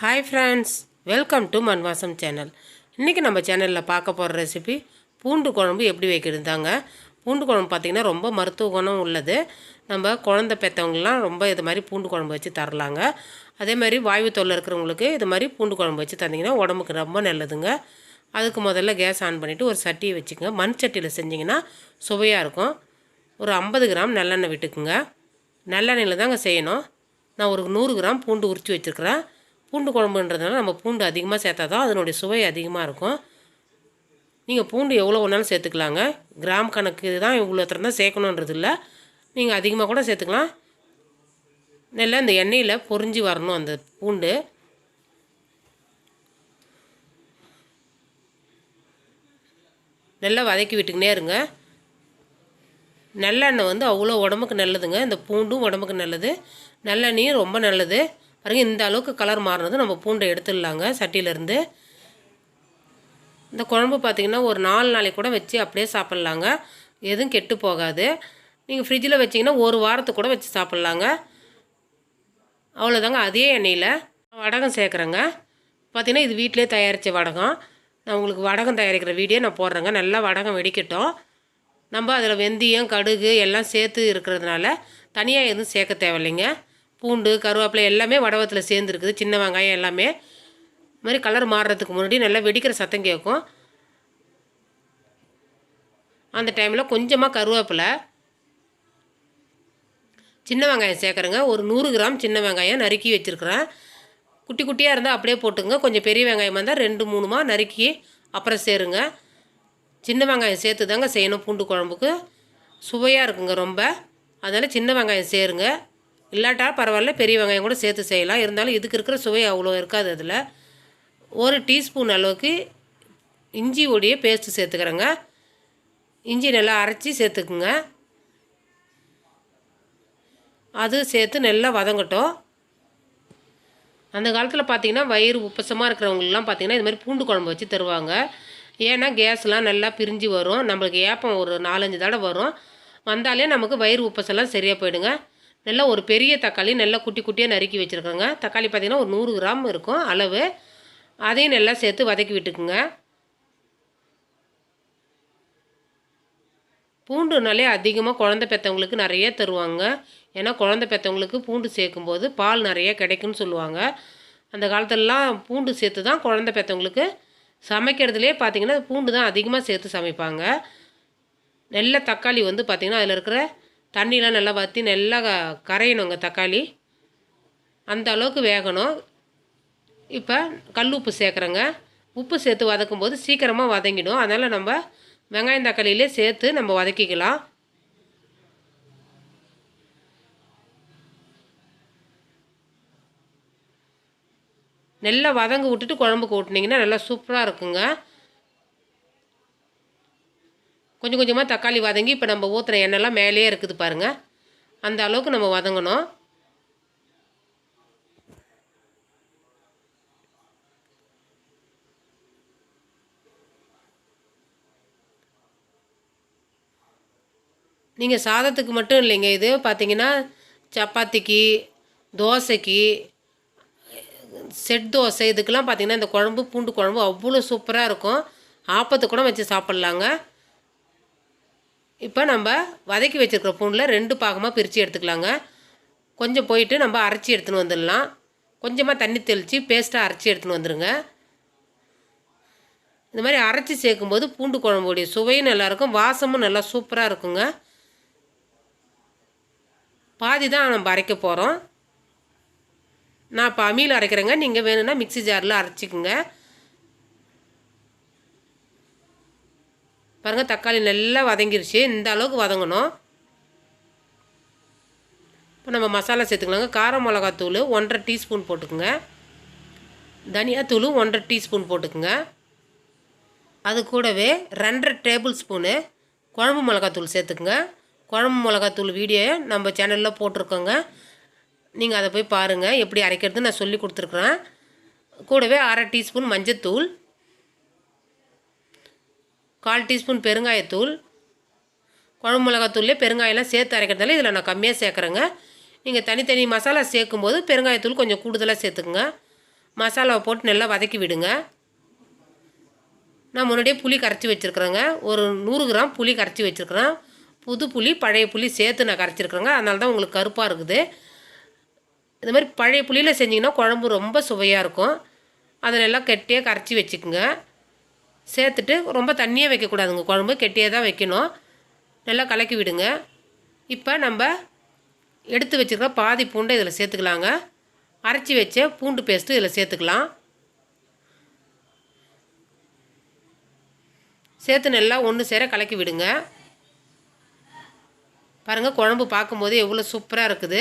Hi friends, welcome to மண் வாசம் channel. இன்றைக்கி நம்ம சேனலில் பார்க்க போகிற ரெசிபி பூண்டு குழம்பு எப்படி வைக்கிறது தாங்க. பூண்டு குழம்பு பார்த்திங்கன்னா ரொம்ப மருத்துவ குணம் உள்ளது. நம்ம குழந்தை பெற்றவங்களாம் ரொம்ப இது மாதிரி பூண்டு குழம்பு வச்சு தரலாங்க. அதே மாதிரி வாய்வு தொல்லை இருக்கிறவங்களுக்கு இது மாதிரி பூண்டு குழம்பு வச்சு தந்திங்கன்னா உடம்புக்கு ரொம்ப நல்லதுங்க. அதுக்கு முதல்ல கேஸ் ஆன் பண்ணிவிட்டு ஒரு சட்டியை வச்சுக்கோங்க. மண் சட்டியில் செஞ்சிங்கன்னா சுவையாக இருக்கும். ஒரு 50 கிராம் நல்லெண்ணெய் விட்டுக்குங்க. நல்லெண்ணெயில் தாங்க செய்யணும். நான் ஒரு 100 கிராம் பூண்டு உரித்து வச்சுருக்கிறேன். பூண்டு குழம்புன்றதுனால நம்ம பூண்டு அதிகமாக சேர்த்தா தான் அதனுடைய சுவை அதிகமாக இருக்கும். நீங்கள் பூண்டு எவ்வளோ வேணாலும் சேர்த்துக்கலாங்க. கிராம் கணக்கு தான் இவ்வளோ தான் சேர்க்கணுன்றது இல்லை. நீங்கள் அதிகமாக கூட சேர்த்துக்கலாம். நல்லா இந்த எண்ணெயில் பொரிஞ்சு வரணும் அந்த பூண்டு. நல்லா வதக்கி விட்டுக்கினே இருங்க. நல்லெண்ணெய் வந்து அவ்வளோ உடம்புக்கு நல்லதுங்க. இந்த பூண்டும் உடம்புக்கு நல்லது, நல்லெண்ணெயும் ரொம்ப நல்லது. பாருங்க, இந்த அளவுக்கு கலர் மாறினது நம்ம பூண்டை எடுத்துடலாங்க சட்டியிலேருந்து. இந்த குழம்பு பார்த்திங்கன்னா ஒரு 4 நாளைக்கு கூட வச்சு அப்படியே சாப்பிட்லாங்க. எதுவும் கெட்டு போகாது. நீங்கள் ஃப்ரிட்ஜில் வச்சிங்கன்னா ஒரு வாரத்துக்கு கூட வச்சு சாப்பிட்லாங்க. அவ்வளோதாங்க. அதே எண்ணெயில் வடகம் சேர்க்குறேங்க. பார்த்திங்கன்னா இது வீட்டிலே தயாரித்த வடகம். நான் உங்களுக்கு வடகம் தயாரிக்கிற வீடியோ நான் போடுறேங்க. நல்லா வடகம் வெடிக்கட்டும். நம்ம அதில் வெந்தயம், கடுகு எல்லாம் சேர்த்து இருக்கிறதுனால தனியாக எதுவும் சேர்க்க தேவையில்லைங்க. பூண்டு, கருவேப்பிலை எல்லாமே வடவத்தில் சேர்ந்துருக்குது. சின்ன வெங்காயம் எல்லாமே இது மாதிரி கலர் மாறுறதுக்கு முன்னாடி நல்லா வெடிக்கிற சத்தம் கேட்கும். அந்த டைமில் கொஞ்சமாக கருவேப்பிலை, சின்ன வெங்காயம் சேர்க்குறேங்க. ஒரு 100 கிராம் சின்ன வெங்காயம் நறுக்கி வச்சுருக்குறேன். குட்டி குட்டியாக இருந்தால் அப்படியே போட்டுங்க. கொஞ்சம் பெரிய வெங்காயமாக இருந்தால் 2-3 நறுக்கி அப்புறம் சேருங்க. சின்ன வெங்காயம் சேர்த்து தாங்க செய்யணும். பூண்டு குழம்புக்கு சுவையாக இருக்குங்க ரொம்ப. அதனால் சின்ன வெங்காயம் சேருங்க. இல்லாட்டா பரவாயில்ல, பெரிய வெங்காயம் கூட சேர்த்து செய்யலாம். இருந்தாலும் இதுக்கு இருக்கிற சுவை அவ்வளோ இருக்காது. அதில் 1 டீஸ்பூன் அளவுக்கு இஞ்சி ஒடிய பேஸ்ட்டு சேர்த்துக்கிறேங்க. இஞ்சி நல்லா அரைச்சி சேர்த்துக்குங்க. அது சேர்த்து நல்லா வதங்கட்டும். அந்த காலத்தில் பார்த்திங்கன்னா வயிறு உப்பசமாக இருக்கிறவங்களெலாம் பார்த்திங்கன்னா இது மாதிரி பூண்டு குழம்பு வச்சு தருவாங்க. ஏன்னா கேஸ்லாம் நல்லா பிரிஞ்சு வரும். நம்மளுக்கு ஏப்பம் ஒரு 4-5 தடவை வரும். வந்தாலே நமக்கு வயிறு உப்பசெல்லாம் சரியாக போயிடுங்க. நல்லா ஒரு பெரிய தக்காளி நல்லா குட்டி குட்டியாக நறுக்கி வச்சுருக்கோங்க. தக்காளி பார்த்திங்கன்னா ஒரு 100 கிராம் இருக்கும் அளவு. அதையும் நல்லா சேர்த்து வதக்கி விட்டுக்குங்க. பூண்டுனாலே அதிகமாக குழந்தை பெற்றவங்களுக்கு நிறைய தருவாங்க. ஏன்னா குழந்தை பெற்றவங்களுக்கு பூண்டு சேர்க்கும்போது பால் நிறைய கிடைக்குன்னு சொல்லுவாங்க. அந்த காலத்துலலாம் பூண்டு சேர்த்து தான் குழந்தை பெற்றவங்களுக்கு சமைக்கிறதுலே பார்த்திங்கன்னா பூண்டு தான் அதிகமாக சேர்த்து சமைப்பாங்க. நல்ல தக்காளி வந்து பார்த்திங்கன்னா அதில் இருக்கிற தண்ணிலாம் நல்லா வற்றி நல்லா கரையணுங்க தக்காளி. அந்த அளவுக்கு வேகணும். இப்போ கல் உப்பு சேர்க்குறேங்க. உப்பு சேர்த்து வதக்கும்போது சீக்கிரமாக வதங்கிடும். அதனால் நம்ம வெங்காயம் தக்காளியிலே சேர்த்து நம்ம வதக்கிக்கலாம். நல்லா வதங்க விட்டுட்டு குழம்புக்கு ஊட்டினீங்கன்னா நல்லா சூப்பராக இருக்குங்க. கொஞ்சம் கொஞ்சமாக தக்காளி வதங்கி இப்போ நம்ம ஊற்றுன எண்ணெய்லாம் மேலேயே இருக்குது பாருங்கள். அந்த அளவுக்கு நம்ம வதங்கணும். நீங்கள் சாதத்துக்கு மட்டும் இல்லைங்க, இது பார்த்திங்கன்னா சப்பாத்திக்கு, தோசைக்கு, செட் தோசை இதுக்கெல்லாம் பார்த்திங்கன்னா இந்த குழம்பு பூண்டு குழம்பு அவ்வளோ சூப்பராக இருக்கும். ஆப்பத்துக்கு கூட வச்சு சாப்பிட்லாங்க. இப்போ நம்ம வதக்கி வச்சுருக்கிற பூண்டில் 2 பாகமாக பிரித்து எடுத்துக்கலாங்க. கொஞ்சம் போயிட்டு நம்ம அரைச்சி எடுத்துன்னு வந்துடலாம். கொஞ்சமாக தண்ணி தெளித்து பேஸ்ட்டாக அரைச்சி எடுத்துன்னு வந்துடுங்க. இந்த மாதிரி அரைச்சி சேர்க்கும்போது பூண்டு குழம்புடைய சுவையும் நல்லாயிருக்கும், வாசமும் நல்லா சூப்பராக இருக்குங்க. பாதி தான் நம்ம அரைக்க போகிறோம். நான் இப்போ அம்மியில் அரைக்கிறேங்க. நீங்கள் வேணும்னா மிக்ஸி ஜாரில் அரைச்சிக்குங்க. பாருங்கள், தக்காளி நல்லா வதங்கிருச்சு. இந்த அளவுக்கு வதங்கணும். இப்போ நம்ம மசாலா சேர்த்துக்கலாங்க. கார மிளகாத்தூள் 1.5 டீஸ்பூன் போட்டுக்குங்க. தனியாத்தூள் 1.5 டீஸ்பூன் போட்டுக்குங்க. அது கூடவே 2.5 டேபிள் ஸ்பூனு குழம்பு மிளகாத்தூள் சேர்த்துக்குங்க. குழம்பு மிளகாத்தூள் வீடியோ நம்ம சேனலில் போட்டிருக்கோங்க. நீங்கள் அதை போய் பாருங்கள். எப்படி அரைக்கிறது நான் சொல்லி கொடுத்துருக்குறேன். கூடவே 1/2 டீஸ்பூன் மஞ்சத்தூள், 1/4 டீஸ்பூன் பெருங்காயத்தூள். குழம்பு மிளகாத்தூள்லேயே பெருங்காயெல்லாம் சேர்த்து அரைக்கிறதால இதில் நான் கம்மியாக சேர்க்குறேங்க. நீங்கள் தனித்தனி மசாலா சேர்க்கும்போது பெருங்காயத்தூள் கொஞ்சம் கூடுதலாக சேர்த்துக்குங்க. மசாலாவை போட்டு நல்லா வதக்கி விடுங்க. நான் முன்னாடியே புளி கரைச்சி வச்சுருக்குறேங்க. ஒரு 100 கிராம் புளி கரைச்சி வச்சுருக்குறேன். புது புளி பழைய புளி சேர்த்து நான் கரைச்சிருக்கிறேங்க. அதனால தான் உங்களுக்கு கருப்பாக இருக்குது. இந்த மாதிரி பழைய புளியில் செஞ்சிங்கன்னா குழம்பு ரொம்ப சுவையாக இருக்கும். அதை நல்லா கெட்டியாக கரைச்சி வச்சுக்குங்க. சேர்த்துட்டு ரொம்ப தண்ணியாக வைக்கக்கூடாதுங்க, குழம்பு கெட்டியாக தான் வைக்கணும். நல்லா கலக்கி விடுங்க. இப்போ நம்ம எடுத்து வச்சுருக்க பாதி பூண்டை இதில் சேர்த்துக்கலாங்க. அரைச்சி வச்ச பூண்டு பேஸ்ட்டு இதில் சேர்த்துக்கலாம். சேர்த்து நல்லா ஒன்று சேர கலக்கி விடுங்க. பாருங்கள், குழம்பு பார்க்கும்போது எவ்வளோ சூப்பராக இருக்குது.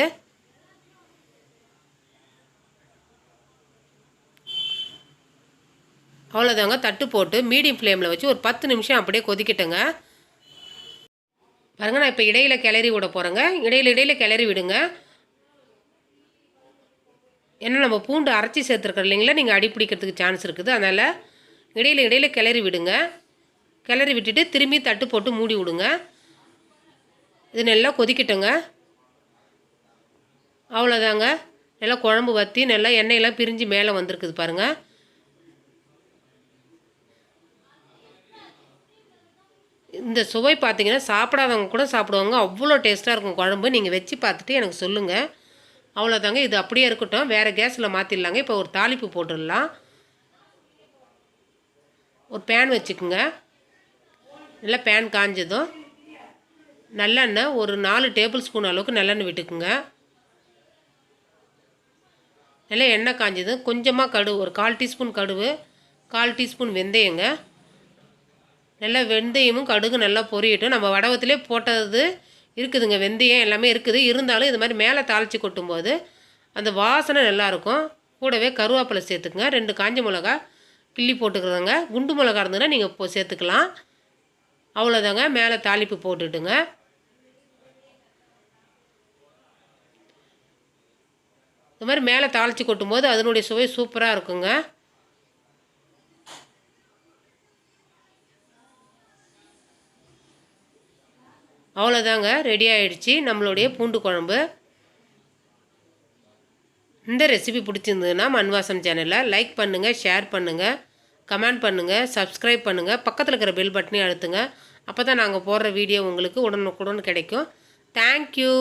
அவ்வளோதாங்க. தட்டு போட்டு மீடியம் ஃப்ளேமில் வச்சு ஒரு 10 நிமிஷம் அப்படியே கொதிக்கட்டுங்க. பாருங்கள், நான் இப்போ இடையில கிளறி விட போகிறேங்க. இடையில கிளறி விடுங்க. ஏன்னா நம்ம பூண்டு அரைச்சி சேர்த்துருக்கோம் இல்லைங்களா, நீங்கள் அடி பிடிக்கிறதுக்கு சான்ஸ் இருக்குது. அதனால் இடையில கிளறி விடுங்க. கிளறி விட்டுட்டு திரும்பி தட்டு போட்டு மூடி விடுங்க. இது நல்லா கொதிக்கட்டுங்க. அவ்வளோதாங்க. நல்லா குழம்பு வற்றி நல்லா எண்ணெயெல்லாம் பிரிஞ்சு மேலே வந்திருக்குது பாருங்கள். இந்த சுவை பார்த்தீங்கன்னா சாப்பிடாதவங்க கூட சாப்பிடுவாங்க. அவ்வளோ டேஸ்ட்டாக இருக்கும் குழம்பு. நீங்கள் வச்சு பார்த்துட்டு எனக்கு சொல்லுங்கள். அவ்வளோதாங்க. இது அப்படியே இருக்கட்டும். வேறு கேஸில் மாற்றிடலாங்க. இப்போ ஒரு தாளிப்பு போட்டுடலாம். ஒரு பேன் வச்சுக்குங்க. நல்லா பேன் காஞ்சதும் நல்லெண்ணெய் ஒரு 4 டேபிள் ஸ்பூன் அளவுக்கு நல்லெண்ணெய் விட்டுக்குங்க. நல்லா எண்ணெய் காஞ்சதும் கொஞ்சமாக கடுகு, ஒரு 1/4 டீஸ்பூன் கடுகு, 1/4 டீஸ்பூன் வெந்தயங்க. நல்லா வெந்தயமும் கடுகு நல்லா பொரியட்டும். நம்ம வடவத்திலே போட்டது இருக்குதுங்க, வெந்தயம் எல்லாமே இருக்குது. இருந்தாலும் இது மாதிரி மேலே தாளித்து கொட்டும்போது அந்த வாசனை நல்லாயிருக்கும். கூடவே கருவேப்பிலை சேர்த்துக்குங்க. 2 காஞ்ச மிளகா கிள்ளி போட்டுக்கிறோங்க. குண்டு மிளகா இருந்ததுன்னா நீங்கள் இப்போ சேர்த்துக்கலாம். அவ்வளோதாங்க. மேலே தாளிப்பு போட்டுட்டுங்க. இந்த மாதிரி மேலே தாளித்து கொட்டும்போது அதனுடைய சுவை சூப்பராக இருக்குங்க. அவ்வளோதாங்க, ரெடி ஆகிடுச்சு நம்மளுடைய பூண்டு குழம்பு. இந்த ரெசிபி பிடிச்சிருந்ததுன்னா மண் வாசம் சேனலை லைக் பண்ணுங்கள், ஷேர் பண்ணுங்கள், கமெண்ட் பண்ணுங்கள், சப்ஸ்கிரைப் பண்ணுங்கள். பக்கத்தில் இருக்கிற பெல் பட்டனையும் அழுத்துங்க. அப்போ தான் நாங்கள் போடுற வீடியோ உங்களுக்கு உடனுக்குடன் கிடைக்கும். தேங்க்யூ.